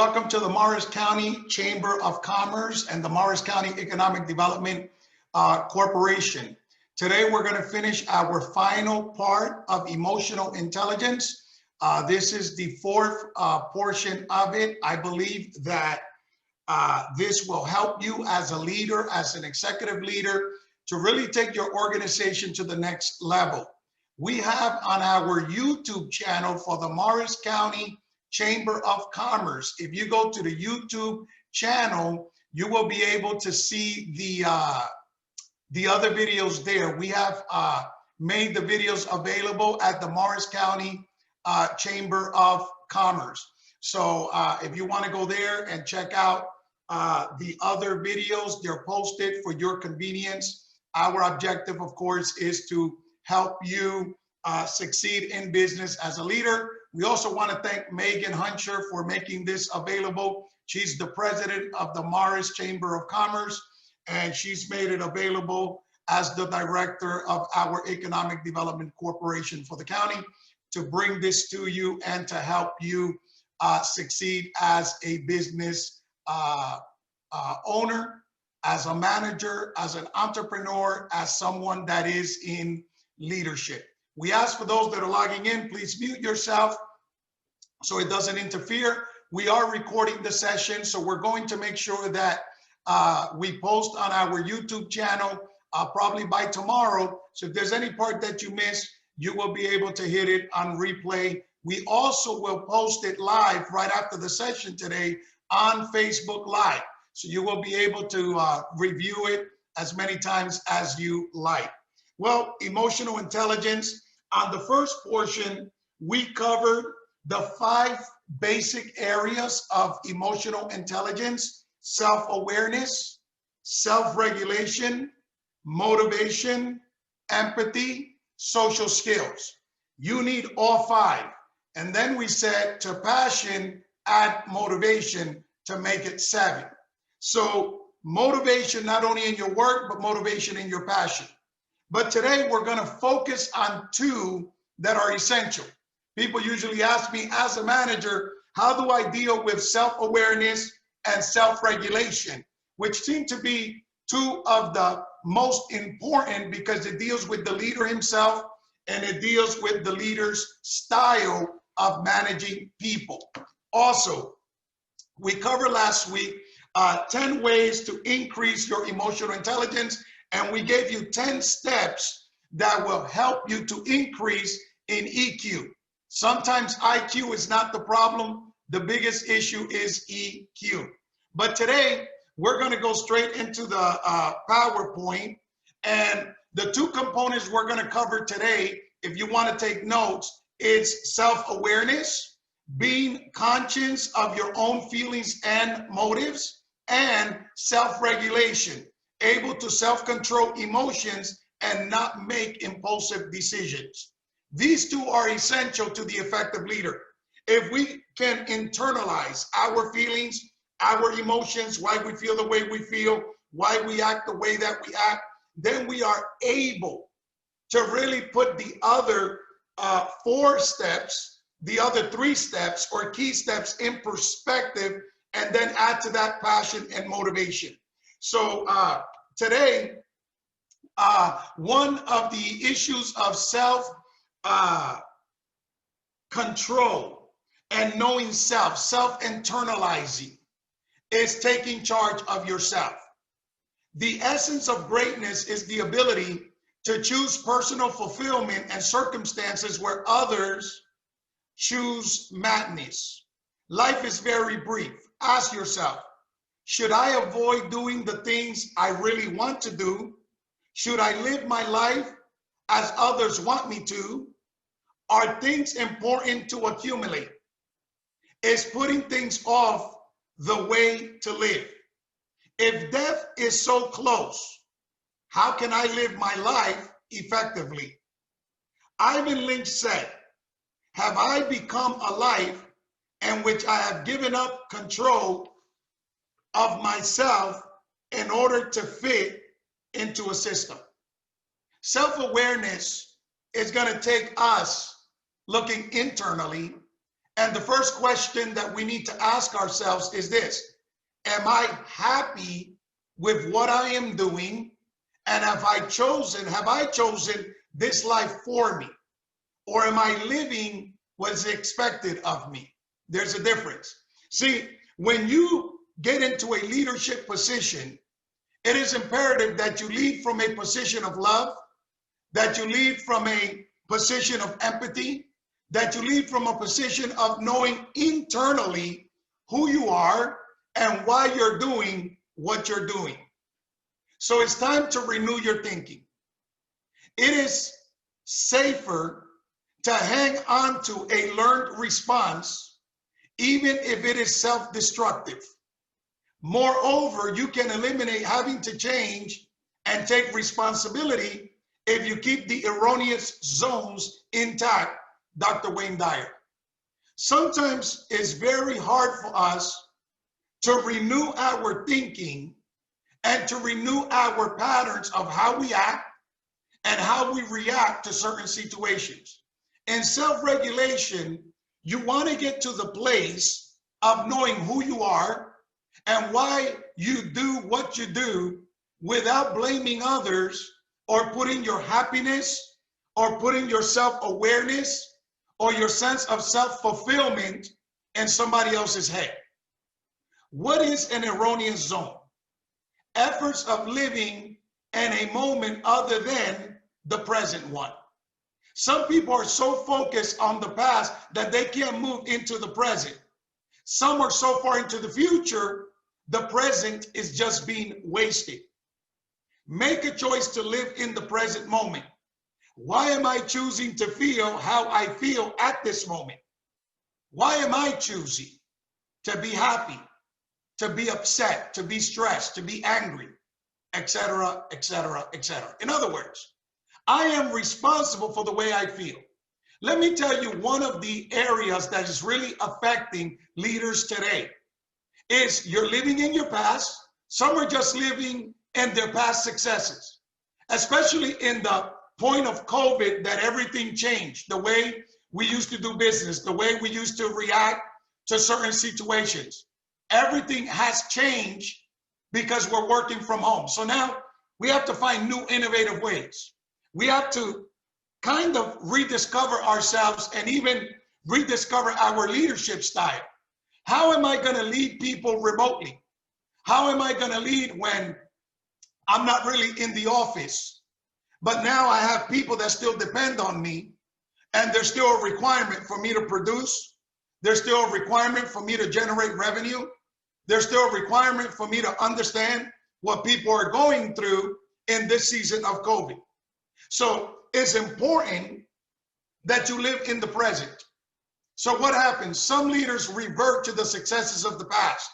welcome to the Morris County Chamber of Commerce and the Morris County Economic Development Corporation. Today, we're going to finish our final part of emotional intelligence. This is the fourth portion of it. I believe that this will help you as a leader, as an executive leader, to really take your organization to the next level. We have on our YouTube channel for the Morris County Chamber of Commerce. If you go to the YouTube channel, you will be able to see the other videos there. We have made the videos available at the Morris County Chamber of Commerce. So if you want to go there and check out the other videos, they're posted for your convenience. Our objective, of course, is to help you succeed in business as a leader. We also want to thank Megan Huncher for making this available. She's the president of the Morris Chamber of Commerce, and she's made it available as the director of our Economic Development Corporation for the county to bring this to you and to help you succeed as a business owner, as a manager, as an entrepreneur, as someone that is in leadership. We ask for those that are logging in, please mute yourself so it doesn't interfere. We are recording the session, so we're going to make sure that we post on our YouTube channel probably by tomorrow. So if there's any part that you missed, you will be able to hit it on replay. We also will post it live right after the session today on Facebook Live. So you will be able to review it as many times as you like. Well, emotional intelligence. On the first portion, we covered the 5 basic areas of emotional intelligence: self-awareness, self-regulation, motivation, empathy, social skills. You need all 5. And then we said to passion, add motivation to make it 7. So motivation not only in your work, but motivation in your passion. But today we're going to focus on 2 that are essential. People usually ask me as a manager, how do I deal with self-awareness and self-regulation, which seem to be 2 of the most important because it deals with the leader himself and it deals with the leader's style of managing people. Also, we covered last week 10 ways to increase your emotional intelligence, and we gave you 10 steps that will help you to increase in EQ. Sometimes IQ is not the problem. The biggest issue is EQ. But today, we're going to go straight into the PowerPoint. And the 2 components we're going to cover today, if you want to take notes, is self-awareness, being conscious of your own feelings and motives, and self-regulation, able to self-control emotions and not make impulsive decisions. These 2 are essential to the effective leader. If we can internalize our feelings, our emotions, why we feel the way we feel, why we act the way that we act, then we are able to really put the other 4 steps, the other 3 steps or key steps in perspective, and then add to that passion and motivation. So today, one of the issues of self-control and knowing self-internalizing is taking charge of yourself. The essence of greatness is the ability to choose personal fulfillment and circumstances where others choose madness. Life is very brief. Ask yourself, should I avoid doing the things I really want to do? Should I live my life as others want me to? Are things important to accumulate? Is putting things off the way to live? If death is so close, how can I live my life effectively? Ivan Lynch said, have I become a life in which I have given up control of myself in order to fit into a system? Self-awareness is going to take us looking internally And the first question that we need to ask ourselves is this: am I happy with what I am doing? And have I chosen this life for me? Or am I living what is expected of me? There's a difference. See, when you get into a leadership position, it is imperative that you lead from a position of love, that you lead from a position of empathy, that you lead from a position of knowing internally who you are and why you're doing what you're doing. So it's time to renew your thinking. It is safer to hang on to a learned response, even if it is self-destructive. Moreover, you can eliminate having to change and take responsibility if you keep the erroneous zones intact, Dr. Wayne Dyer. Sometimes it's very hard for us to renew our thinking and to renew our patterns of how we act and how we react to certain situations. In self-regulation, you want to get to the place of knowing who you are and why you do what you do without blaming others or putting your happiness or putting your self-awareness or your sense of self-fulfillment in somebody else's head. What is an erroneous zone? Efforts of living in a moment other than the present one. Some people are so focused on the past that they can't move into the present. Some are so far into the future, the present is just being wasted. Make a choice to live in the present moment. Why am I choosing to feel how I feel at this moment? Why am I choosing to be happy, to be upset, to be stressed, to be angry, etc., etc., etc.? In other words, I am responsible for the way I feel. Let me tell you, one of the areas that is really affecting leaders today is you're living in your past. Some are just living in their past successes, especially in the point of COVID that everything changed. The way we used to do business, the way we used to react to certain situations. Everything has changed because we're working from home. So now we have to find new innovative ways. We have to kind of rediscover ourselves and even rediscover our leadership style. How am I going to lead people remotely? How am I going to lead when I'm not really in the office? But now I have people that still depend on me, and there's still a requirement for me to produce. There's still a requirement for me to generate revenue. There's still a requirement for me to understand what people are going through in this season of COVID. So it's important that you live in the present. So what happens? Some leaders revert to the successes of the past.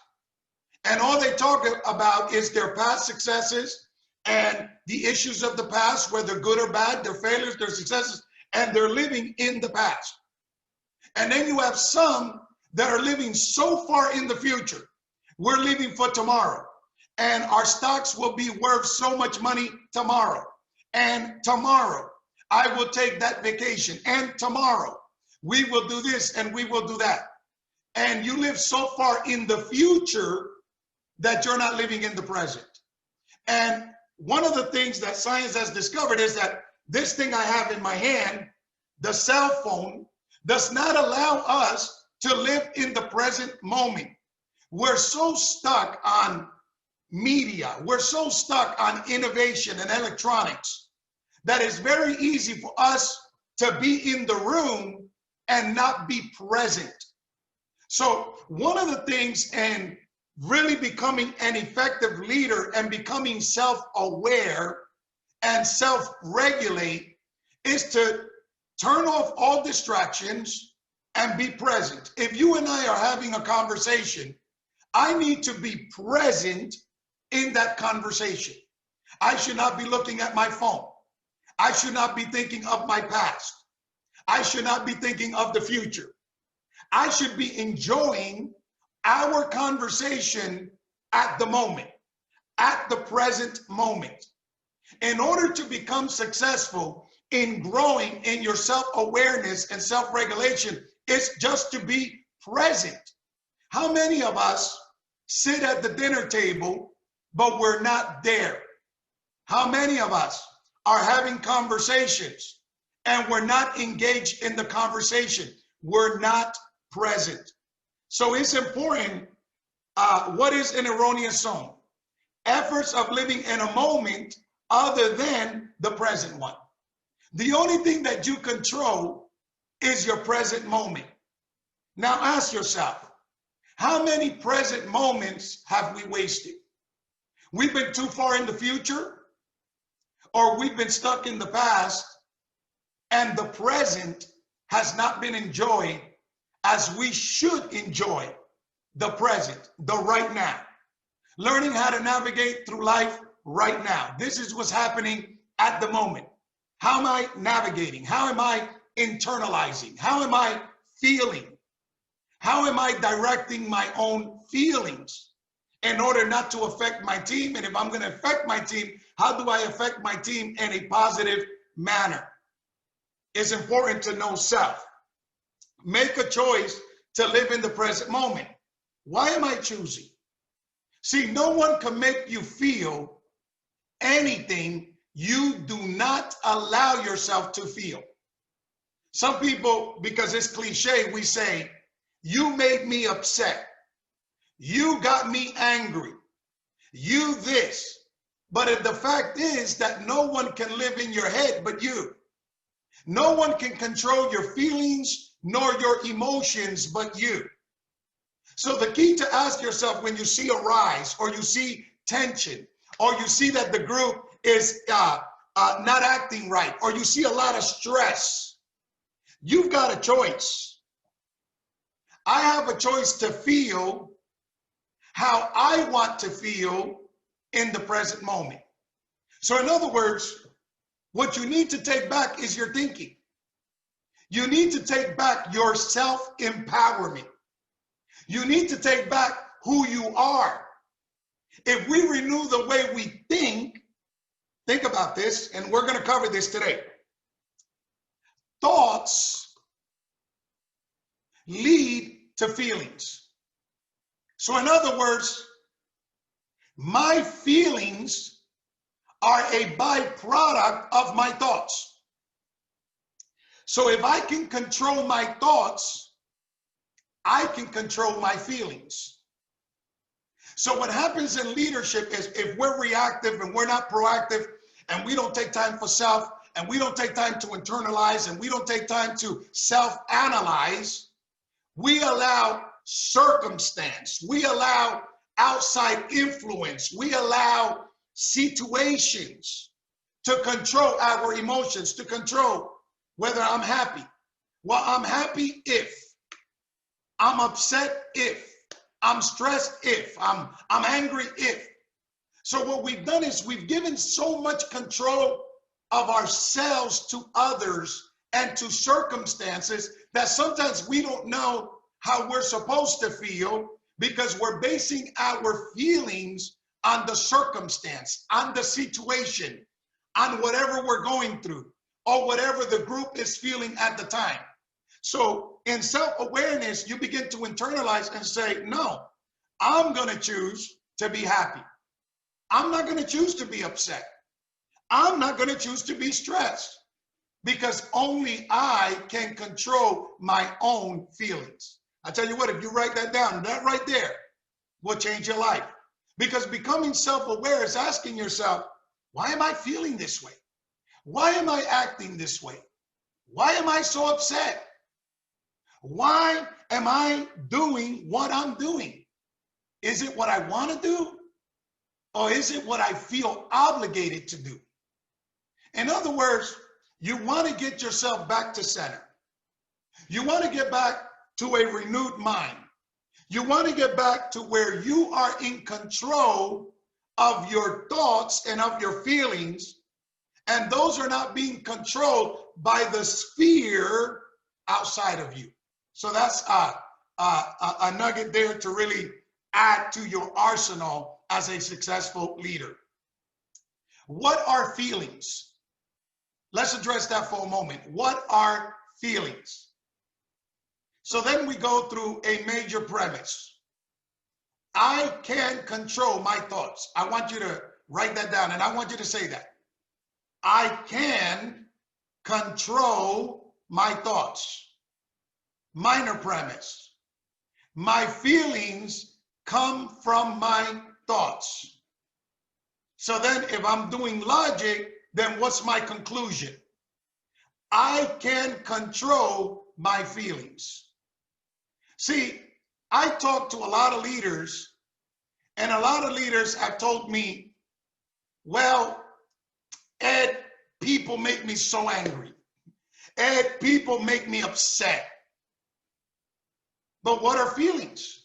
And all they talk about is their past successes and the issues of the past, whether good or bad, their failures, their successes, and they're living in the past. And then you have some that are living so far in the future. We're living for tomorrow, and our stocks will be worth so much money tomorrow. And tomorrow, I will take that vacation. And tomorrow, we will do this and we will do that. And you live so far in the future that you're not living in the present. And one of the things that science has discovered is that this thing I have in my hand, the cell phone, does not allow us to live in the present moment. We're so stuck on media. We're so stuck on innovation and electronics that it's very easy for us to be in the room and not be present. So one of the things in really becoming an effective leader and becoming self-aware and self-regulate is to turn off all distractions and be present. If you and I are having a conversation, I need to be present in that conversation. I should not be looking at my phone. I should not be thinking of my past. I should not be thinking of the future. I should be enjoying our conversation at the moment, at the present moment. In order to become successful in growing in your self-awareness and self-regulation, it is just to be present. How many of us sit at the dinner table, but we're not there? How many of us are having conversations and we're not engaged in the conversation? We're not present. So it's important. What is an erroneous zone? Efforts of living in a moment other than the present one. The only thing that you control is your present moment. Now ask yourself, how many present moments have we wasted? We've been too far in the future, or we've been stuck in the past, and the present has not been enjoyed as we should enjoy the present, the right now. Learning how to navigate through life right now. This is what's happening at the moment. How am I navigating? How am I internalizing? How am I feeling? How am I directing my own feelings in order not to affect my team? And if I'm going to affect my team, how do I affect my team in a positive manner? It's important to know self. Make a choice to live in the present moment. Why am I choosing? See, no one can make you feel anything you do not allow yourself to feel. Some people, because it's cliche, we say, you made me upset. You got me angry. You this. But the fact is that no one can live in your head but you. No one can control your feelings nor your emotions but you. So the key to ask yourself when you see a rise or you see tension or you see that the group is not acting right or you see a lot of stress, you've got a choice. I have a choice to feel how I want to feel in the present moment. So in other words, what you need to take back is your thinking. You need to take back your self-empowerment. You need to take back who you are. If we renew the way we think about this, and we're going to cover this today. Thoughts lead to feelings. So in other words, my feelings are a byproduct of my thoughts. So if I can control my thoughts, I can control my feelings. So what happens in leadership is if we're reactive and we're not proactive and we don't take time for self and we don't take time to internalize and we don't take time to self-analyze, we allow circumstance, we allow outside influence, we allow situations to control our emotions, to control whether I'm happy. Well, I'm happy if, I'm upset if, I'm stressed if, I'm angry if. So what we've done is we've given so much control of ourselves to others and to circumstances that sometimes we don't know how we're supposed to feel because we're basing our feelings on the circumstance, on the situation, on whatever we're going through or whatever the group is feeling at the time. So in self-awareness, you begin to internalize and say, no, I'm going to choose to be happy. I'm not going to choose to be upset. I'm not going to choose to be stressed because only I can control my own feelings. I tell you what, if you write that down, that right there will change your life. Because becoming self-aware is asking yourself, why am I feeling this way? Why am I acting this way? Why am I so upset? Why am I doing what I'm doing? Is it what I want to do? Or is it what I feel obligated to do? In other words, you want to get yourself back to center. You want to get back to a renewed mind. You want to get back to where you are in control of your thoughts and of your feelings, and those are not being controlled by the sphere outside of you. So that's a nugget there to really add to your arsenal as a successful leader. What are feelings? Let's address that for a moment. What are feelings? So then we go through a major premise. I can control my thoughts. I want you to write that down, and I want you to say that. I can control my thoughts. Minor premise. My feelings come from my thoughts. So then if I'm doing logic, then what's my conclusion? I can control my feelings. See, I talk to a lot of leaders, and a lot of leaders have told me, well, Ed, people make me so angry. Ed, people make me upset. But what are feelings?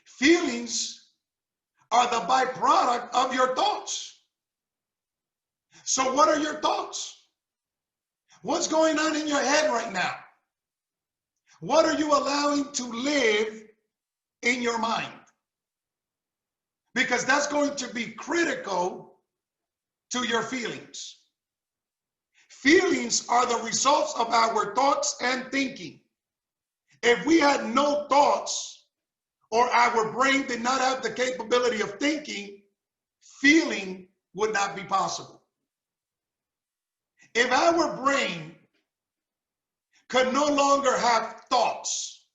Feelings are the byproduct of your thoughts. So what are your thoughts? What's going on in your head right now? What are you allowing to live in your mind? Because that's going to be critical to your feelings. Feelings are the results of our thoughts and thinking. If we had no thoughts, or our brain did not have the capability of thinking, feeling would not be possible. If our brain could no longer have thoughts,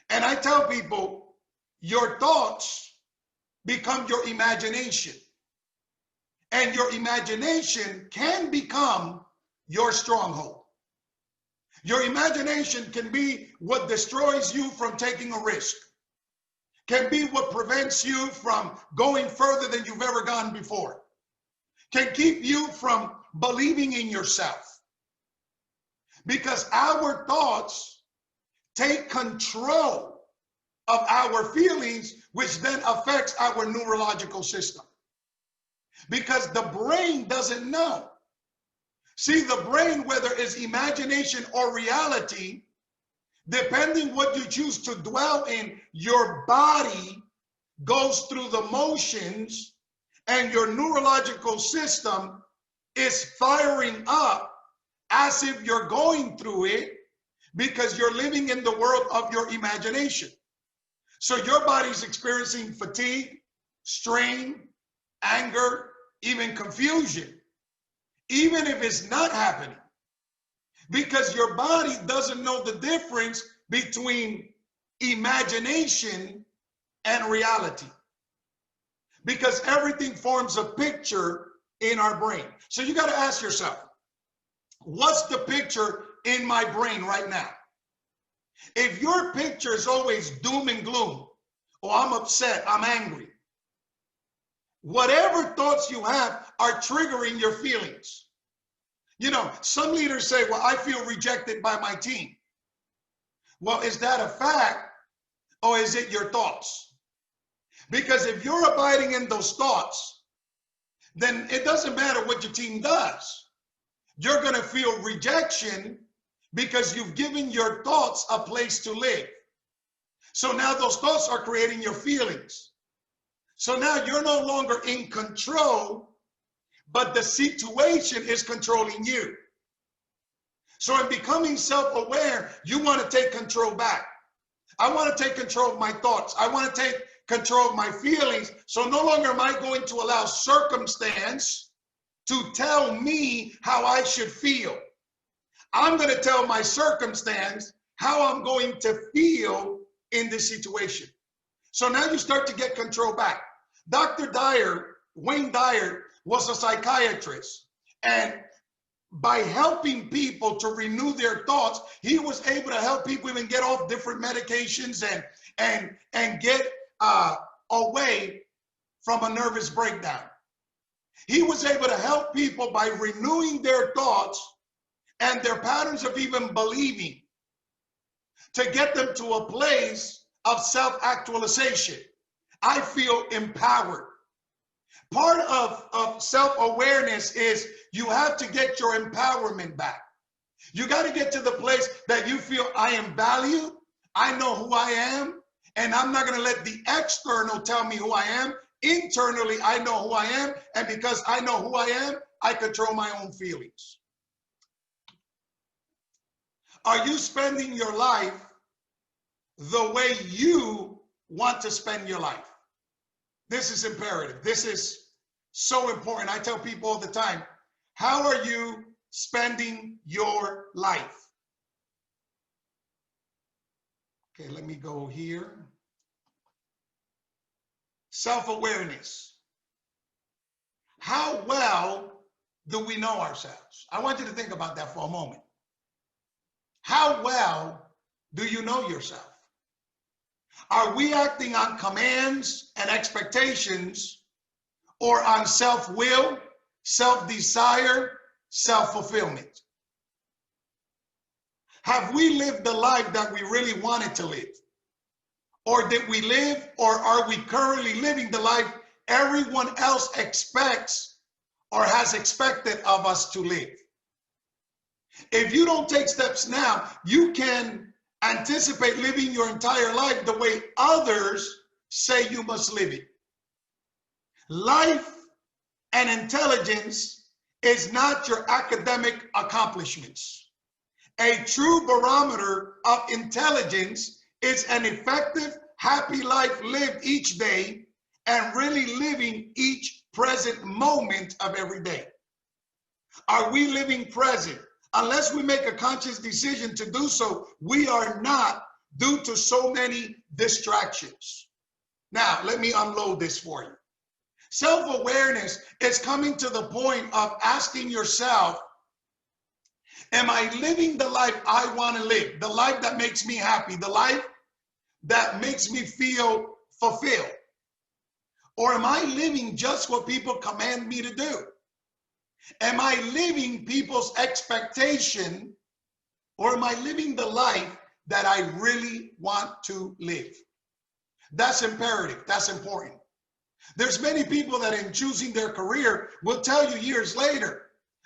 and I tell people, your thoughts become your imagination, and your imagination can become your stronghold. Your imagination can be what destroys you from taking a risk, can be what prevents you from going further than you've ever gone before, can keep you from believing in yourself. Because our thoughts take control of our feelings, which then affects our neurological system. Because the brain doesn't know. See, the brain, whether it's imagination or reality, depending what you choose to dwell in, your body goes through the motions, and your neurological system is firing up as if you're going through it, because you're living in the world of your imagination. So your body's experiencing fatigue, strain, anger, even confusion, even if it's not happening, because your body doesn't know the difference between imagination and reality, because everything forms a picture in our brain. So you got to ask yourself, what's the picture in my brain right now? If your picture is always doom and gloom, or I'm upset, I'm angry, whatever thoughts you have are triggering your feelings. You know, some leaders say, well, I feel rejected by my team. Well, is that a fact, or is it your thoughts? Because if you're abiding in those thoughts, then it doesn't matter what your team does. You're going to feel rejection because you've given your thoughts a place to live. So now those thoughts are creating your feelings. So now you're no longer in control, but the situation is controlling you. So in becoming self-aware, you want to take control back. I want to take control of my thoughts. I want to take control of my feelings. So no longer am I going to allow circumstance to tell me how I should feel. I'm going to tell my circumstance how I'm going to feel in this situation. So now you start to get control back. Dr. Dyer, Wayne Dyer, was a psychiatrist, and by helping people to renew their thoughts, he was able to help people even get off different medications and get away from a nervous breakdown. He was able to help people by renewing their thoughts and their patterns of even believing, to get them to a place of self-actualization. I feel empowered. Part of self-awareness is you have to get your empowerment back. You got to get to the place that you feel I am valued, I know who I am, and I'm not going to let the external tell me who I am. Internally, I know who I am, and because I know who I am, I control my own feelings. Are you spending your life the way you want to spend your life? This is imperative. This is so important. I tell people all the time, how are you spending your life? Okay, let me go here. Self-awareness. How well do we know ourselves? I want you to think about that for a moment. How well do you know yourself? Are we acting on commands and expectations, or on self-will, self-desire, self-fulfillment? Have we lived the life that we really wanted to live? Or did we live, or are we currently living the life everyone else expects or has expected of us to live? If you don't take steps now, you can anticipate living your entire life the way others say you must live it. Life and intelligence is not your academic accomplishments. A true barometer of intelligence is an effective, happy life lived each day and really living each present moment of every day. Are we living present? Unless we make a conscious decision to do so, we are not, due to so many distractions. Now, let me unload this for you. Self-awareness is coming to the point of asking yourself, am I living the life I want to live? The life that makes me happy, the life that makes me feel fulfilled? Or am I living just what people command me to do? Am I living people's expectation, or am I living the life that I really want to live? That's imperative. That's important. There's many people that in choosing their career will tell you years later,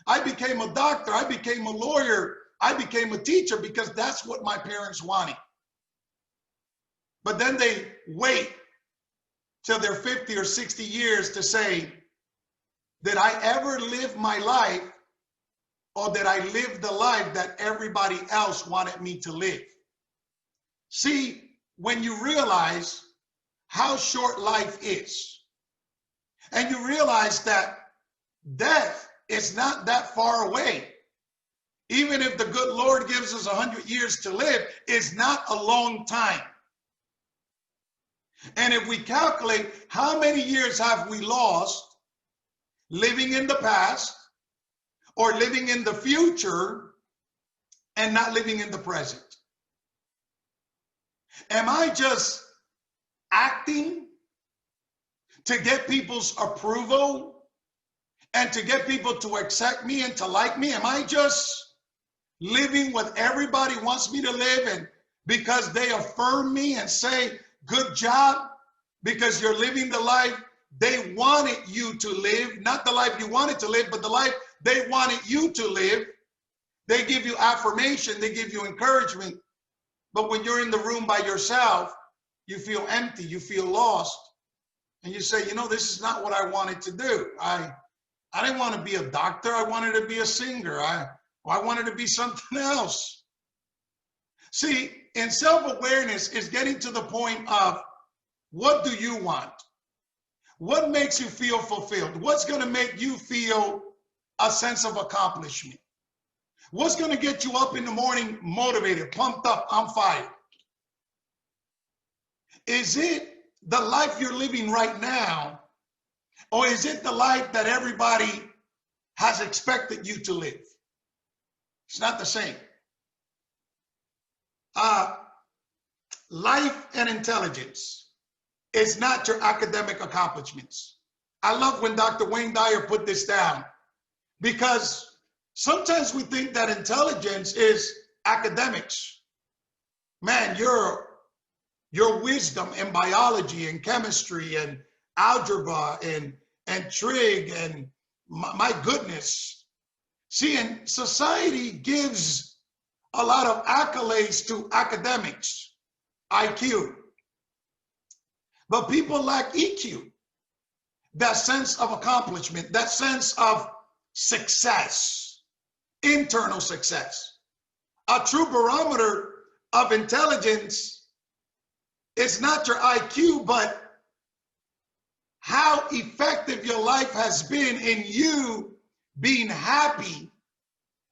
I became a doctor, I became a lawyer, I became a teacher because that's what my parents wanted. But then they wait till they're 50 or 60 years to say, did I ever live my life, or did I live the life that everybody else wanted me to live? See, when you realize how short life is, and you realize that death is not that far away, even if the good Lord gives us 100 years to live, it's not a long time. And if we calculate how many years have we lost living in the past or living in the future and not living in the present? Am I just acting to get people's approval and to get people to accept me and to like me? Am I just living what everybody wants me to live, and because they affirm me and say, good job, because you're living the life they wanted you to live, not the life you wanted to live, but the life they wanted you to live. They give you affirmation, they give you encouragement. But when you're in the room by yourself, you feel empty, you feel lost. And you say, you know, this is not what I wanted to do. I didn't want to be a doctor. I wanted to be a singer. I wanted to be something else. See, in self-awareness is getting to the point of, what do you want? What makes you feel fulfilled? What's going to make you feel a sense of accomplishment? What's going to get you up in the morning motivated, pumped up, on fire? Is it the life you're living right now, or is it the life that everybody has expected you to live? It's not the same. Life and intelligence is not your academic accomplishments. I love when Dr. Wayne Dyer put this down, because sometimes we think that intelligence is academics. Man, your wisdom in biology and chemistry and algebra and trig and my goodness. See, and society gives a lot of accolades to academics, IQ. But people lack EQ, that sense of accomplishment, that sense of success, internal success. A true barometer of intelligence is not your IQ, but how effective your life has been in you being happy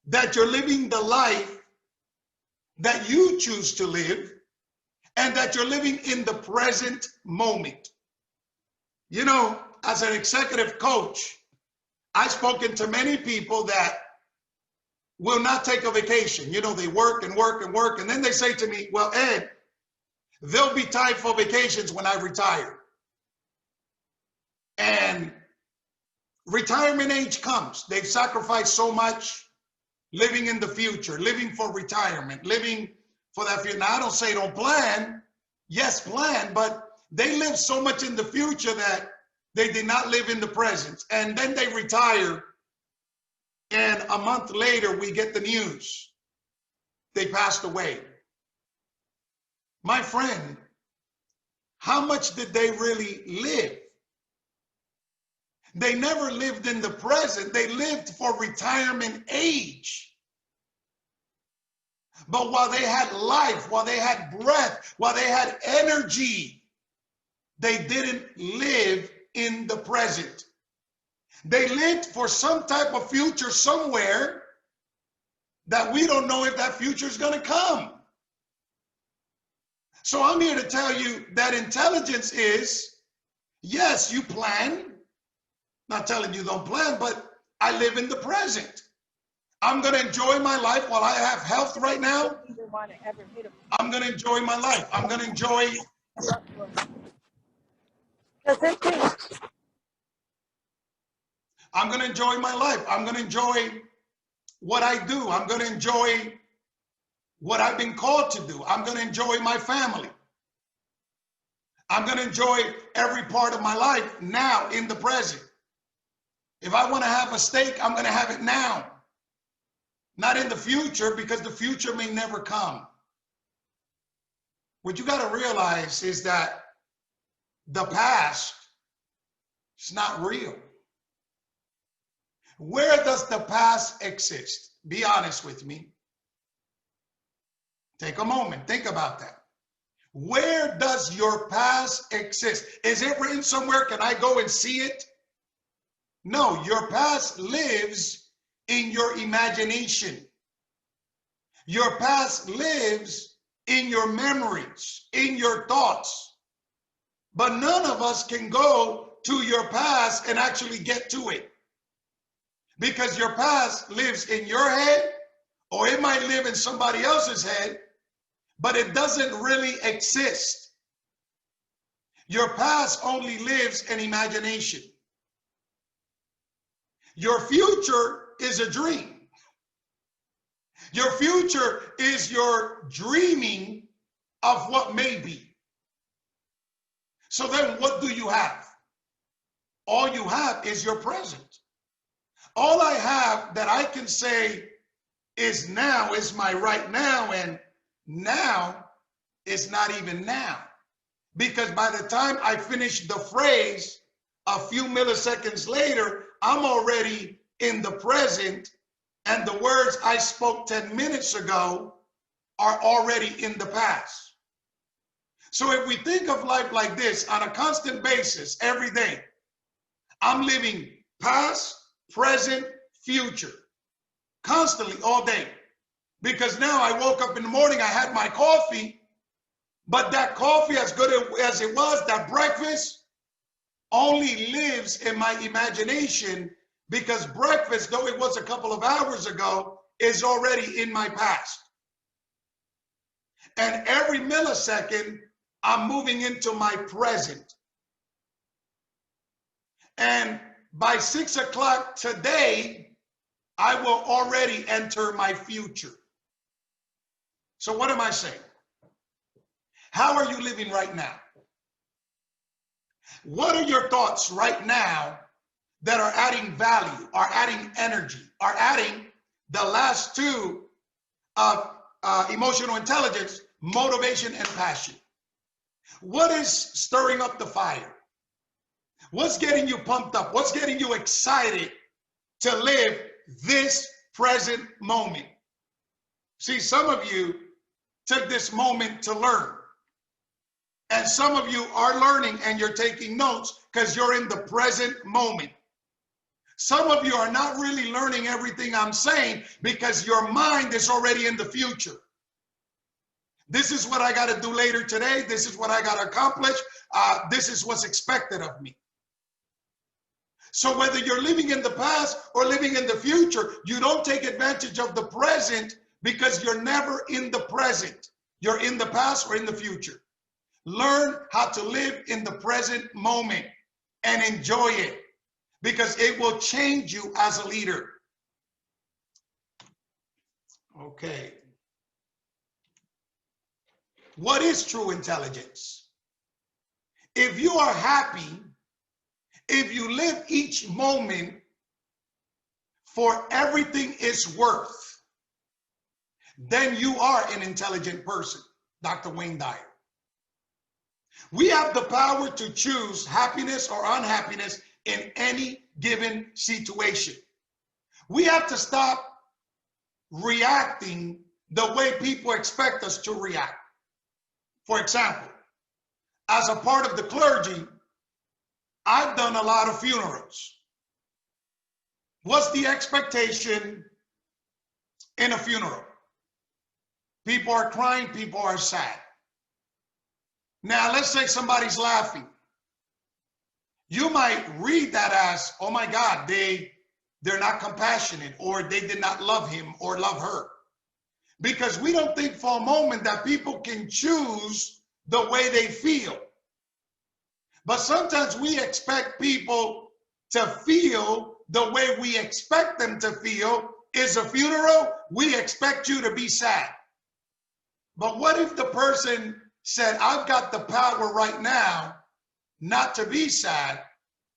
that you're living the life that you choose to live and that you're living in the present moment. You know, as an executive coach, I've spoken to many people that will not take a vacation. You know, they work and work and work. And then they say to me, well, Ed, there'll be time for vacations when I retire. And retirement age comes. They've sacrificed so much living in the future, living for retirement, living for that future. Now, I don't say don't plan. Yes, plan, but they live so much in the future that they did not live in the present. And then they retire. And a month later, we get the news. They passed away. My friend, how much did they really live? They never lived in the present. They lived for retirement age. But while they had life, while they had breath, while they had energy, they didn't live in the present. They lived for some type of future somewhere that we don't know if that future is going to come. So I'm here to tell you that intelligence is, yes, you plan. Not telling you don't plan, but I live in the present. I'm going to enjoy my life while I have health right now. I'm going to enjoy my life. I'm going to enjoy. I'm going to enjoy my life. I'm going to enjoy what I do. I'm going to enjoy what I've been called to do. I'm going to enjoy my family. I'm going to enjoy every part of my life now in the present. If I want to have a steak, I'm going to have it now. Not in the future, because the future may never come. What you got to realize is that the past is not real. Where does the past exist? Be honest with me. Take a moment. Think about that. Where does your past exist? Is it written somewhere? Can I go and see it? No, your past lives in your imagination. Your past lives in your memories, in your thoughts. But none of us can go to your past and actually get to it. Because your past lives in your head, or it might live in somebody else's head, but it doesn't really exist. Your past only lives in imagination. Your future is a dream. Your future is your dreaming of what may be. So then what do you have? All you have is your present. All I have that I can say is now is my right now, and now is not even now. Because by the time I finish the phrase, a few milliseconds later, I'm already in the present, and the words I spoke 10 minutes ago are already in the past. So if we think of life like this on a constant basis, every day, I'm living past, present, future, constantly all day. Because now I woke up in the morning, I had my coffee, but that coffee, as good as it was, that breakfast, only lives in my imagination, because breakfast, though it was a couple of hours ago, is already in my past. And every millisecond, I'm moving into my present. And by 6 o'clock today, I will already enter my future. So what am I saying? How are you living right now? What are your thoughts right now that are adding value, are adding energy, are adding the last two of emotional intelligence, motivation and passion? What is stirring up the fire? What's getting you pumped up? What's getting you excited to live this present moment? See, some of you took this moment to learn. And some of you are learning and you're taking notes because you're in the present moment. Some of you are not really learning everything I'm saying because your mind is already in the future. This is what I got to do later today. This is what I got to accomplish. This is what's expected of me. So whether you're living in the past or living in the future, you don't take advantage of the present because you're never in the present. You're in the past or in the future. Learn how to live in the present moment and enjoy it because it will change you as a leader. Okay. What is true intelligence? If you are happy, if you live each moment for everything it's worth, then you are an intelligent person. Dr. Wayne Dyer. We have the power to choose happiness or unhappiness in any given situation. We have to stop reacting the way people expect us to react. For example, as a part of the clergy, I've done a lot of funerals. What's the expectation in a funeral? People are crying, people are sad. Now, let's say somebody's laughing. You might read that as, oh my God, they're not compassionate, or they did not love him or love her. Because we don't think for a moment that people can choose the way they feel. But sometimes we expect people to feel the way we expect them to feel. Is a funeral, we expect you to be sad. But what if the person said, I've got the power right now not to be sad,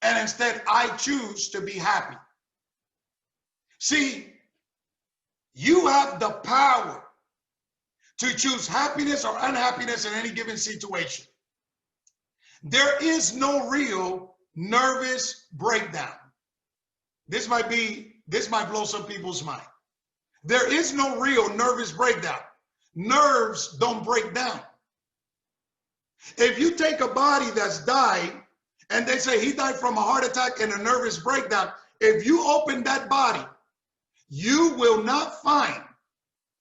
and instead I choose to be happy? See, you have the power to choose happiness or unhappiness in any given situation. There is no real nervous breakdown. This might blow some people's mind. There is no real nervous breakdown. Nerves don't break down. If you take a body that's died and they say he died from a heart attack and a nervous breakdown, if you open that body, you will not find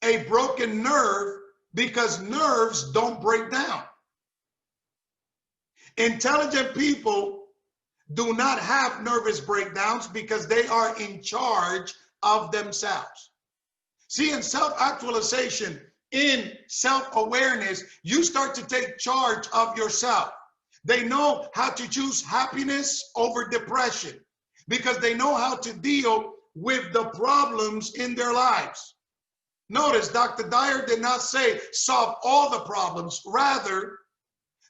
a broken nerve because nerves don't break down. Intelligent people do not have nervous breakdowns because they are in charge of themselves. See, in self-actualization, in self-awareness, you start to take charge of yourself. They know how to choose happiness over depression because they know how to deal with the problems in their lives. Notice Dr. Dyer did not say solve all the problems. Rather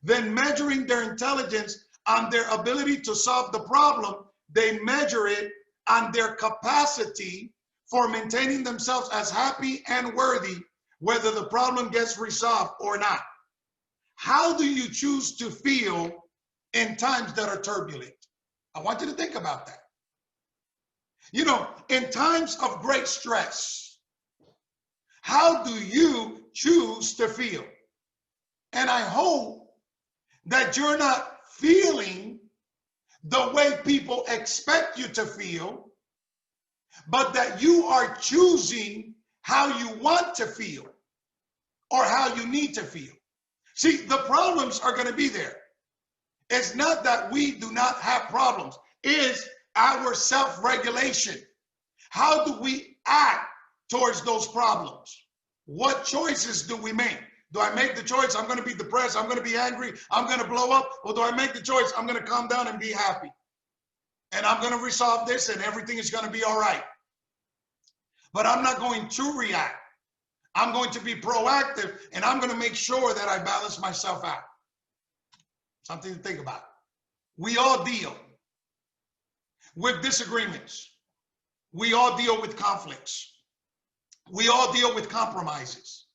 than measuring their intelligence on their ability to solve the problem, they measure it on their capacity for maintaining themselves as happy and worthy, whether the problem gets resolved or not. How do you choose to feel in times that are turbulent? I want you to think about that. You know, in times of great stress, how do you choose to feel? And I hope that you're not feeling the way people expect you to feel, but that you are choosing how you want to feel or how you need to feel. See, the problems are going to be there. It's not that we do not have problems. It's our self-regulation. How do we act towards those problems? What choices do we make? Do I make the choice, I'm going to be depressed, I'm going to be angry, I'm going to blow up? Or do I make the choice, I'm going to calm down and be happy? And I'm going to resolve this and everything is going to be all right. But I'm not going to react. I'm going to be proactive and I'm going to make sure that I balance myself out. Something to think about. We all deal with disagreements. We all deal with conflicts. We all deal with compromises.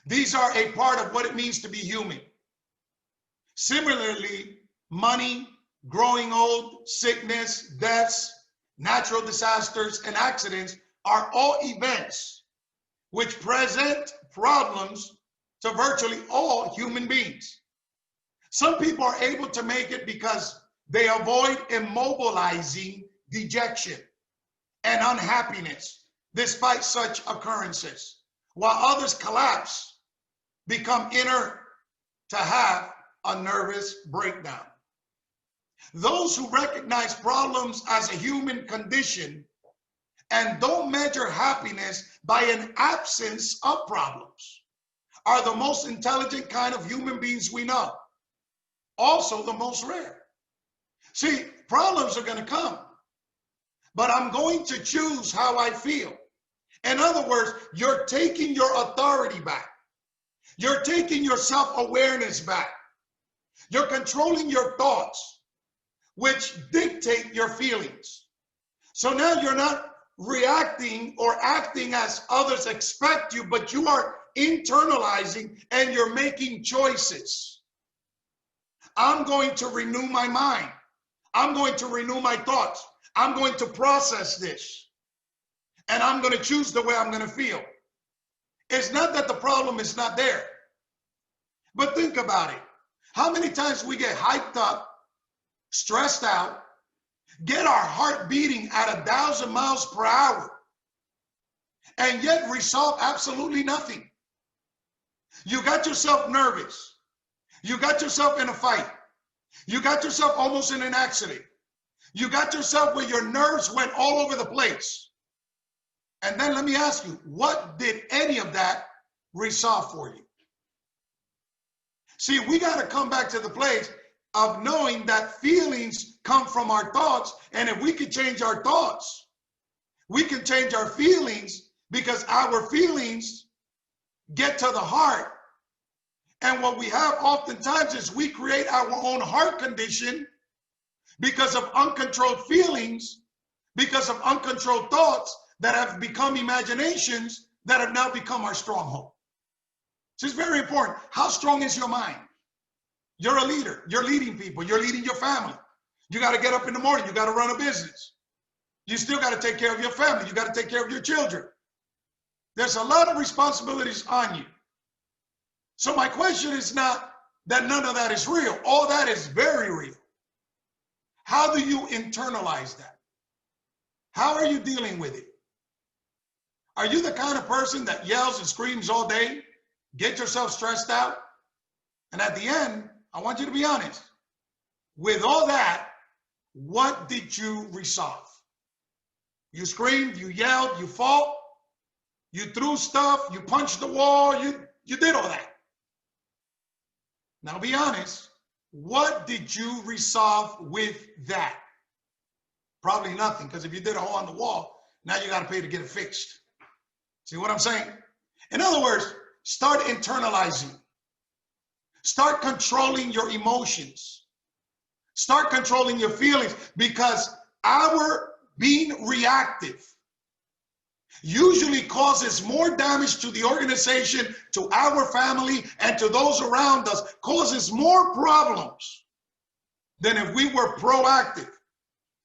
These are a part of what it means to be human. Similarly, money, growing old, sickness, deaths, natural disasters, and accidents are all events which present problems to virtually all human beings. Some people are able to make it because they avoid immobilizing dejection and unhappiness despite such occurrences, while others collapse, become inert to have a nervous breakdown. Those who recognize problems as a human condition and don't measure happiness by an absence of problems are the most intelligent kind of human beings we know. Also the most rare. See, problems are going to come, but I'm going to choose how I feel. In other words, you're taking your authority back. You're taking your self-awareness back. You're controlling your thoughts, which dictate your feelings. So now you're not reacting or acting as others expect you, but you are internalizing and you're making choices. I'm going to renew my mind. I'm going to renew my thoughts. I'm going to process this. And I'm going to choose the way I'm going to feel. It's not that the problem is not there. But think about it. How many times we get hyped up, stressed out, get our heart beating at 1,000 miles per hour, and yet resolve absolutely nothing. You got yourself nervous. You got yourself in a fight. You got yourself almost in an accident. You got yourself where your nerves went all over the place. And then let me ask you, what did any of that resolve for you? See, we got to come back to the place of knowing that feelings come from our thoughts. And if we could change our thoughts, we can change our feelings, because our feelings get to the heart. And what we have oftentimes is we create our own heart condition because of uncontrolled feelings, because of uncontrolled thoughts that have become imaginations that have now become our stronghold. So it's very important. How strong is your mind? You're a leader. You're leading people. You're leading your family. You got to get up in the morning. You got to run a business. You still got to take care of your family. You got to take care of your children. There's a lot of responsibilities on you. So my question is not that none of that is real. All that is very real. How do you internalize that? How are you dealing with it? Are you the kind of person that yells and screams all day, get yourself stressed out, and at the end, I want you to be honest. With all that, what did you resolve? You screamed, you yelled, you fought, you threw stuff, you punched the wall, you did all that. Now be honest, what did you resolve with that? Probably nothing, because if you did a hole on the wall, now you got to pay to get it fixed. See what I'm saying? In other words, start internalizing. Start controlling your emotions. Start controlling your feelings, because our being reactive usually causes more damage to the organization, to our family, and to those around us, causes more problems than if we were proactive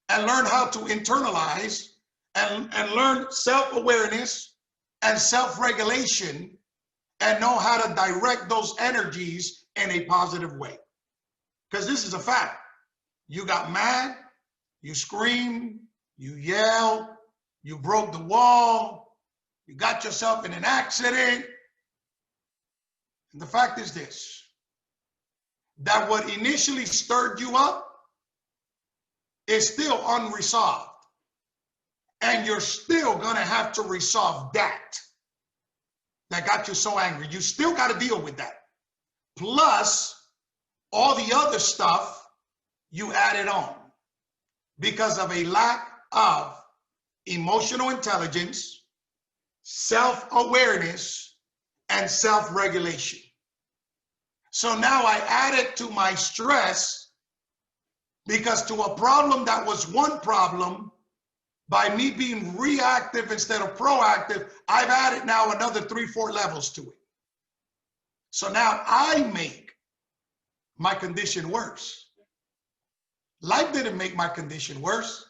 and learn how to internalize and learn self-awareness and self-regulation and know how to direct those energies in a positive way. Because this is a fact. You got mad, you screamed, you yelled, you broke the wall, you got yourself in an accident. And the fact is this, that what initially stirred you up is still unresolved. And you're still gonna have to resolve that got you so angry. You still gotta deal with that. Plus all the other stuff you added on because of a lack of emotional intelligence, self-awareness, and self-regulation. So now I added to my stress, because to a problem that was one problem, by me being reactive instead of proactive, I've added now another 3-4 levels to it. So now I make my condition worse. Life didn't make my condition worse.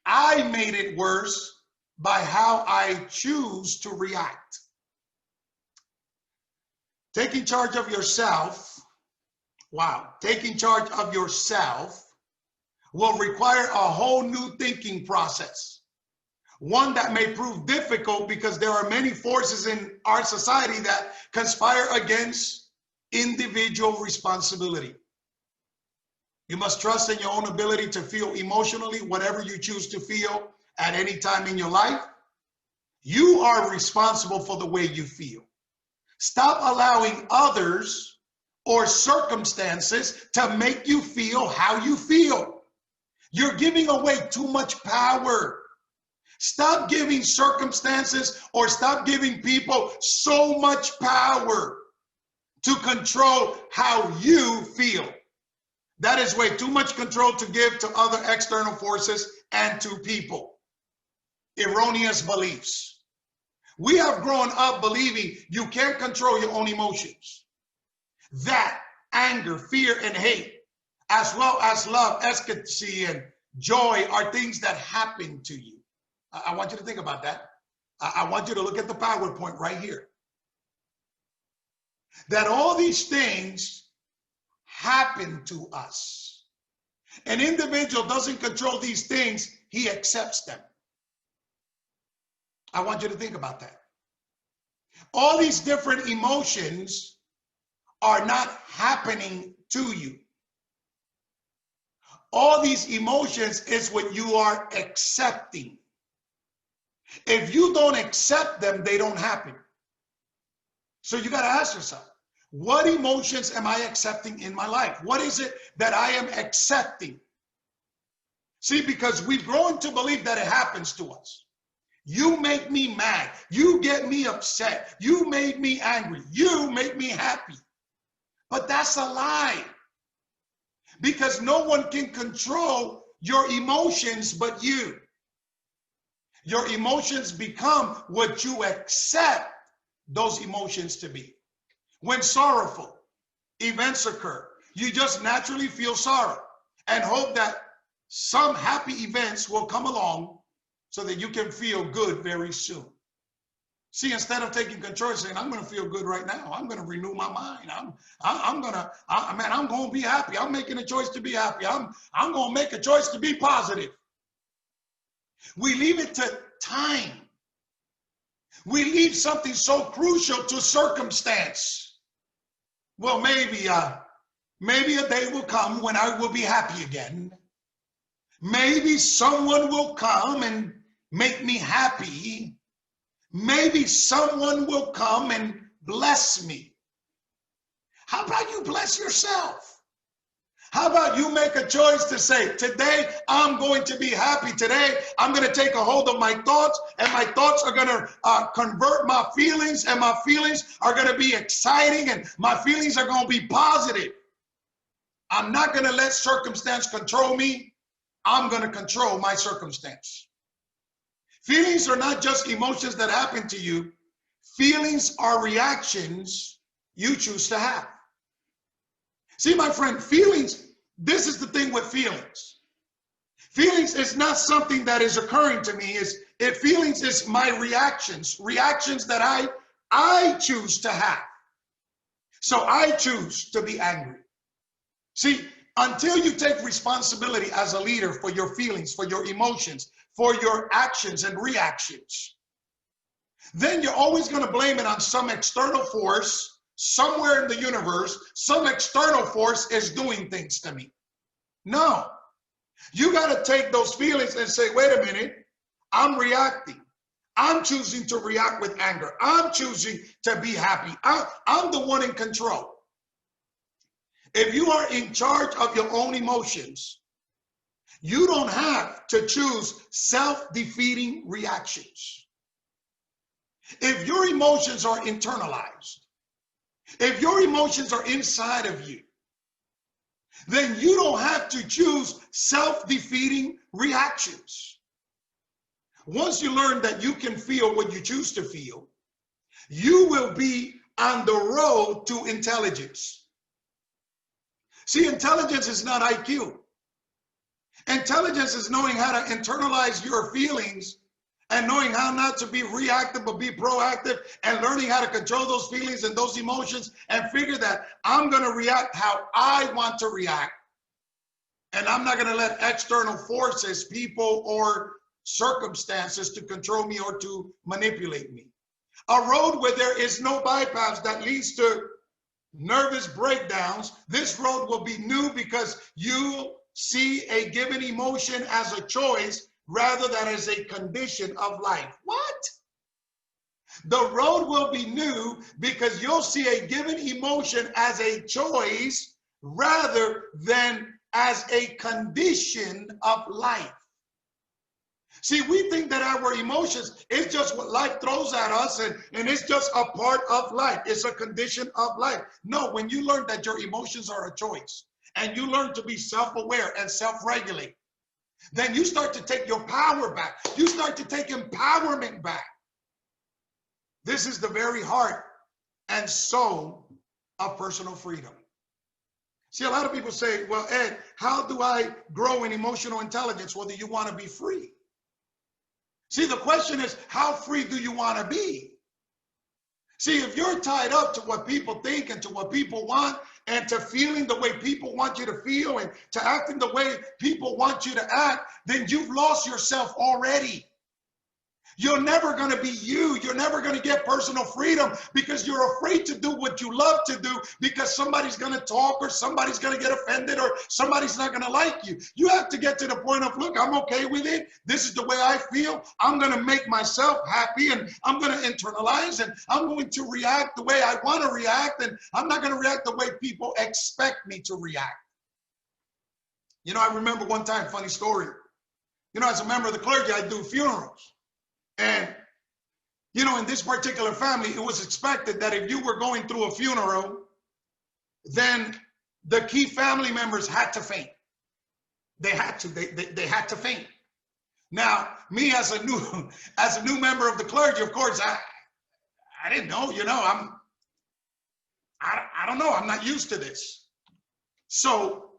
I made it worse by how I choose to react. Taking charge of yourself, wow, taking charge of yourself will require a whole new thinking process. One that may prove difficult because there are many forces in our society that conspire against individual responsibility. You must trust in your own ability to feel emotionally whatever you choose to feel at any time in your life. You are responsible for the way you feel. Stop allowing others or circumstances to make you feel how you feel. You're giving away too much power. Stop giving circumstances or stop giving people so much power to control how you feel. That is way too much control to give to other external forces and to people. Erroneous beliefs. We have grown up believing you can't control your own emotions. That anger, fear, and hate, as well as love, ecstasy, and joy are things that happen to you. I want you to think about that. I want you to look at the PowerPoint right here. That all these things happen to us. An individual doesn't control these things, he accepts them. I want you to think about that. All these different emotions are not happening to you. All these emotions is what you are accepting. If you don't accept them, they don't happen. So you got to ask yourself, what emotions am I accepting in my life? What is it that I am accepting? See, because we've grown to believe that it happens to us. You make me mad. You get me upset. You made me angry. You make me happy. But that's a lie. Because no one can control your emotions but you. Your emotions become what you accept those emotions to be. When sorrowful events occur, you just naturally feel sorrow and hope that some happy events will come along so that you can feel good very soon. See, instead of taking control and saying, I'm going to feel good right now. I'm going to renew my mind. I'm going to be happy. I'm making a choice to be happy. I'm going to make a choice to be positive. We leave it to time. We leave something so crucial to circumstance. Well, maybe a day will come when I will be happy again. Maybe someone will come and make me happy. Maybe someone will come and bless me. How about you bless yourself? How about you make a choice to say, today I'm going to be happy. Today I'm going to take a hold of my thoughts, and my thoughts are going to convert my feelings, and my feelings are going to be exciting, and my feelings are going to be positive. I'm not going to let circumstance control me. I'm going to control my circumstance. Feelings are not just emotions that happen to you. Feelings are reactions you choose to have. See, my friend, feelings, this is the thing with feelings. Feelings is not something that is occurring to me. Feelings is my reactions that I choose to have. So I choose to be angry. See, until you take responsibility as a leader for your feelings, for your emotions, for your actions and reactions, then you're always going to blame it on some external force. Somewhere in the universe, some external force is doing things to me. No, you got to take those feelings and say, wait a minute, I'm reacting. I'm choosing to react with anger. I'm choosing to be happy. I'm the one in control. If you are in charge of your own emotions, you don't have to choose self-defeating reactions. If your emotions are internalized, if your emotions are inside of you, then you don't have to choose self-defeating reactions. Once you learn that you can feel what you choose to feel, you will be on the road to intelligence. See, intelligence is not IQ. Intelligence is knowing how to internalize your feelings and knowing how not to be reactive but be proactive, and learning how to control those feelings and those emotions and figure that I'm going to react how I want to react, and I'm not going to let external forces, people, or circumstances to control me or to manipulate me. A road where there is no bypass that leads to nervous breakdowns. This road will be new because you see a given emotion as a choice rather than as a condition of life. What? The road will be new because you'll see a given emotion as a choice rather than as a condition of life. See, we think that our emotions is just what life throws at us, and it's just a part of life. It's a condition of life. No, when you learn that your emotions are a choice and you learn to be self-aware and self-regulate, then you start to take your power back. You start to take empowerment back. This is the very heart and soul of personal freedom. See, a lot of people say, well, Ed, how do I grow in emotional intelligence? Well, do you want to be free? See, the question is, how free do you want to be? See, if you're tied up to what people think and to what people want and to feeling the way people want you to feel and to acting the way people want you to act, then you've lost yourself already. You're never going to be you. You're never going to get personal freedom because you're afraid to do what you love to do because somebody's going to talk or somebody's going to get offended or somebody's not going to like you. You have to get to the point of, look, I'm okay with it. This is the way I feel. I'm going to make myself happy and I'm going to internalize and I'm going to react the way I want to react, and I'm not going to react the way people expect me to react. You know, I remember one time, funny story. You know, as a member of the clergy, I do funerals. And, you know, in this particular family, it was expected that if you were going through a funeral, then the key family members had to faint. They had to. They had to faint. Now, me as a new member of the clergy, of course, I didn't know. You know, I don't know. I'm not used to this. So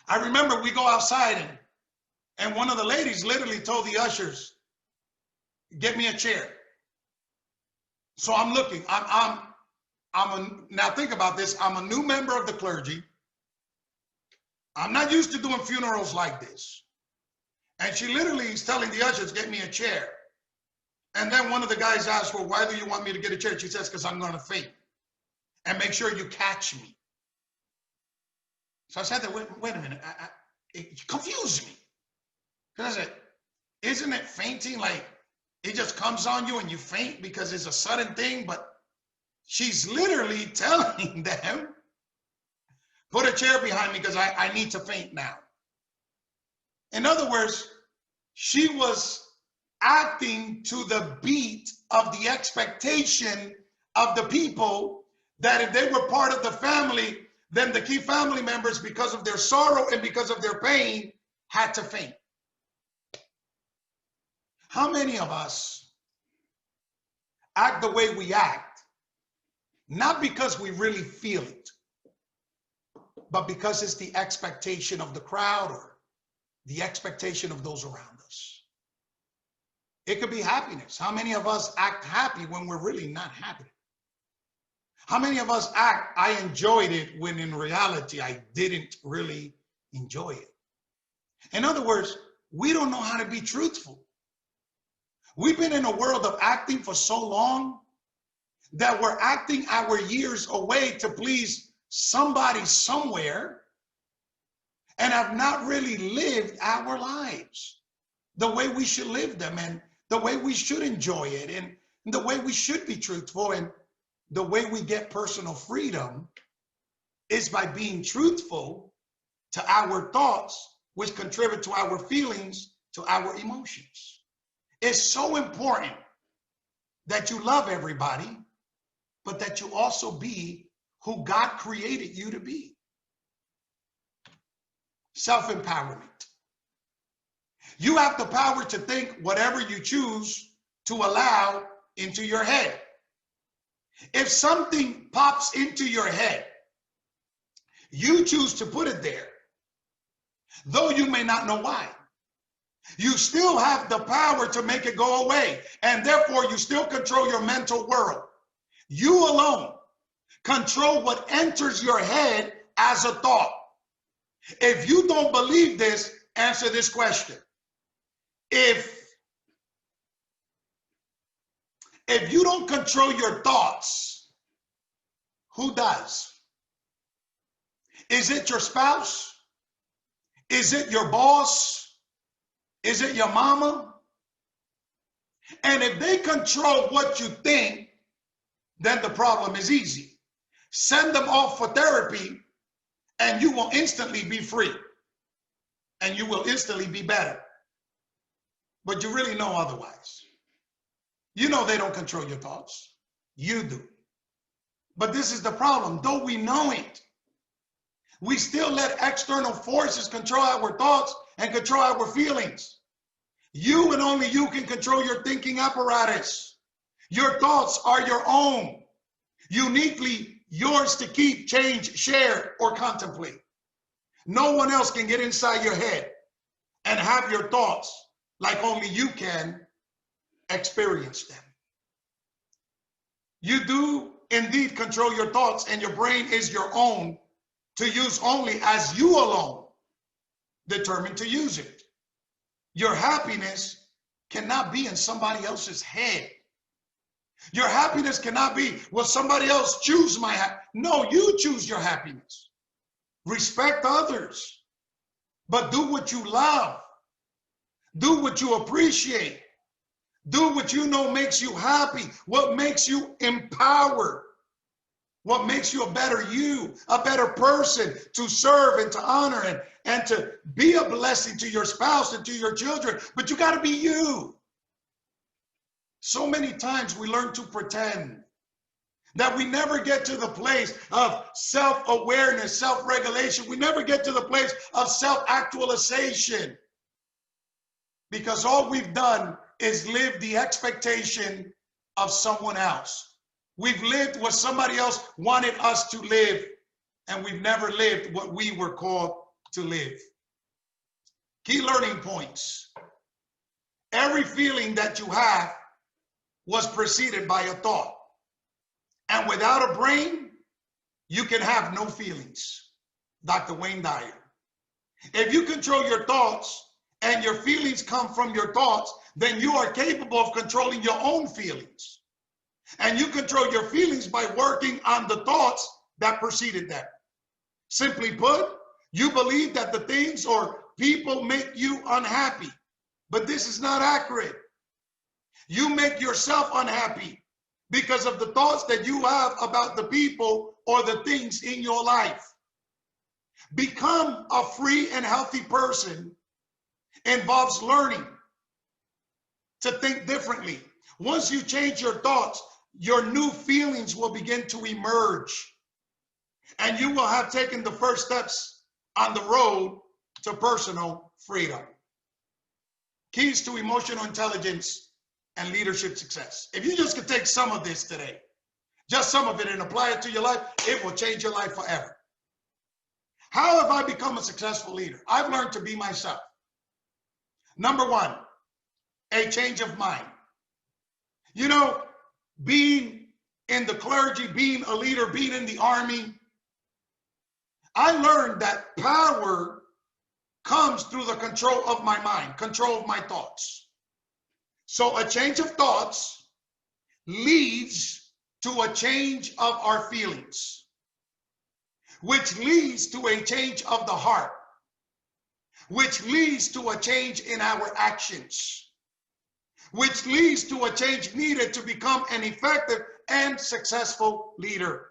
I remember we go outside and one of the ladies literally told the ushers, get me a chair. So I'm looking, now think about this. I'm a new member of the clergy. I'm not used to doing funerals like this. And she literally is telling the ushers, get me a chair. And then one of the guys asked, well, why do you want me to get a chair? She says, because I'm going to faint. And make sure you catch me. So I said, wait a minute. It confused me. Because I said, isn't it fainting like it just comes on you and you faint because it's a sudden thing? But she's literally telling them, put a chair behind me because I need to faint now. In other words, she was acting to the beat of the expectation of the people that if they were part of the family, then the key family members, because of their sorrow and because of their pain, had to faint. How many of us act the way we act, not because we really feel it, but because it's the expectation of the crowd or the expectation of those around us? It could be happiness. How many of us act happy when we're really not happy? How many of us act, I enjoyed it, when in reality, I didn't really enjoy it? In other words, we don't know how to be truthful. We've been in a world of acting for so long that we're acting our years away to please somebody somewhere and have not really lived our lives the way we should live them and the way we should enjoy it and the way we should be truthful. And the way we get personal freedom is by being truthful to our thoughts, which contribute to our feelings, to our emotions. It's so important that you love everybody, but that you also be who God created you to be. Self-empowerment. You have the power to think whatever you choose to allow into your head. If something pops into your head, you choose to put it there, though you may not know why. You still have the power to make it go away. And therefore, you still control your mental world. You alone control what enters your head as a thought. If you don't believe this, answer this question. If you don't control your thoughts, who does? Is it your spouse? Is it your boss? Is it your mama? And if they control what you think, then the problem is easy. Send them off for therapy and you will instantly be free. And you will instantly be better. But you really know otherwise. You know they don't control your thoughts. You do. But this is the problem. Though we know it, we still let external forces control our thoughts and control our feelings. You and only you can control your thinking apparatus. Your thoughts are your own, uniquely yours to keep, change, share, or contemplate. No one else can get inside your head and have your thoughts like only you can experience them. You do indeed control your thoughts, and your brain is your own to use only as you alone determine to use it. Your happiness cannot be in somebody else's head. Your happiness cannot be, will somebody else choose my happiness? No, you choose your happiness. Respect others, but do what you love. Do what you appreciate. Do what you know makes you happy, what makes you empowered, what makes you a better you, a better person to serve and to honor and to be a blessing to your spouse and to your children. But you got to be you. So many times we learn to pretend that we never get to the place of self-awareness, self-regulation. We never get to the place of self-actualization because all we've done is live the expectation of someone else. We've lived what somebody else wanted us to live, and we've never lived what we were called to live. Key learning points. Every feeling that you have was preceded by a thought. And without a brain, you can have no feelings. Dr. Wayne Dyer. If you control your thoughts and your feelings come from your thoughts, then you are capable of controlling your own feelings. And you control your feelings by working on the thoughts that preceded them. Simply put, you believe that the things or people make you unhappy. But this is not accurate. You make yourself unhappy because of the thoughts that you have about the people or the things in your life. Become a free and healthy person involves learning to think differently. Once you change your thoughts, your new feelings will begin to emerge, and you will have taken the first steps on the road to personal freedom. Keys to emotional intelligence and leadership success. If you just could take some of this today, just some of it, and apply it to your life, it will change your life forever. How have I become a successful leader? I've learned to be myself. Number one, a change of mind. You know, being in the clergy, being a leader, being in the army, I learned that power comes through the control of my mind, control of my thoughts. So a change of thoughts leads to a change of our feelings, which leads to a change of the heart, which leads to a change in our actions, which leads to a change needed to become an effective and successful leader.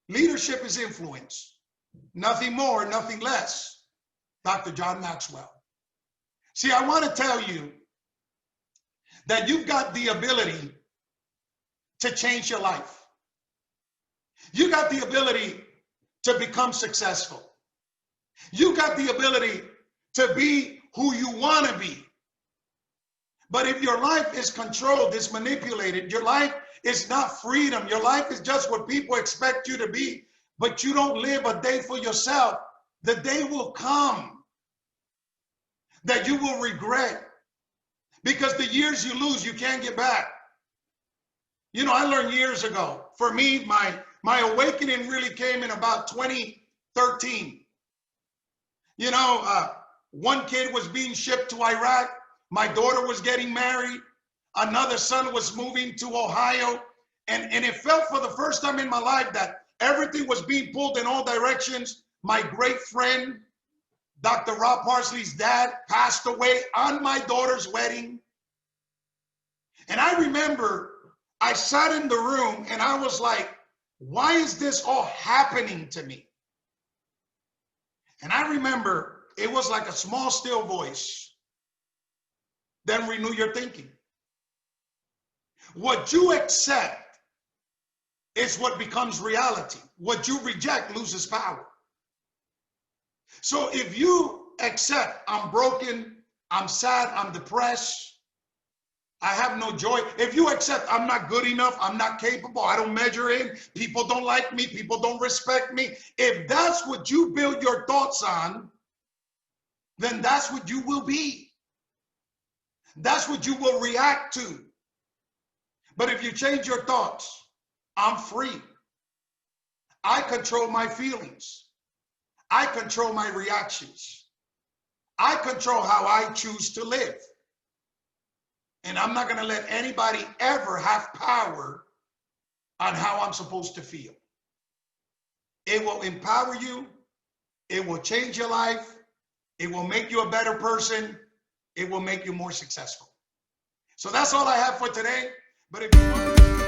Leadership is influence, nothing more, nothing less. Dr. John Maxwell. See, I want to tell you that you've got the ability to change your life. You got the ability to become successful. You got the ability to be who you want to be. But if your life is controlled, is manipulated, your life is not freedom, your life is just what people expect you to be, but you don't live a day for yourself, the day will come that you will regret, because the years you lose, you can't get back. You know, I learned years ago. For me, my awakening really came in about 2013. You know, one kid was being shipped to Iraq. My daughter was getting married. Another son was moving to Ohio. And it felt for the first time in my life that everything was being pulled in all directions. My great friend, Dr. Rob Parsley's dad, passed away on my daughter's wedding. And I remember I sat in the room and I was like, why is this all happening to me? And I remember it was like a small, still voice. Then renew your thinking. What you accept is what becomes reality. What you reject loses power. So if you accept, I'm broken, I'm sad, I'm depressed, I have no joy. If you accept, I'm not good enough, I'm not capable, I don't measure in, people don't like me, people don't respect me. If that's what you build your thoughts on, then that's what you will be. That's what you will react to. But if you change your thoughts, I'm free. I control my feelings. I control my reactions. I control how I choose to live. And I'm not going to let anybody ever have power on how I'm supposed to feel. It will empower you. It will change your life. It will make you a better person. It will make you more successful. So that's all I have for today. But if you want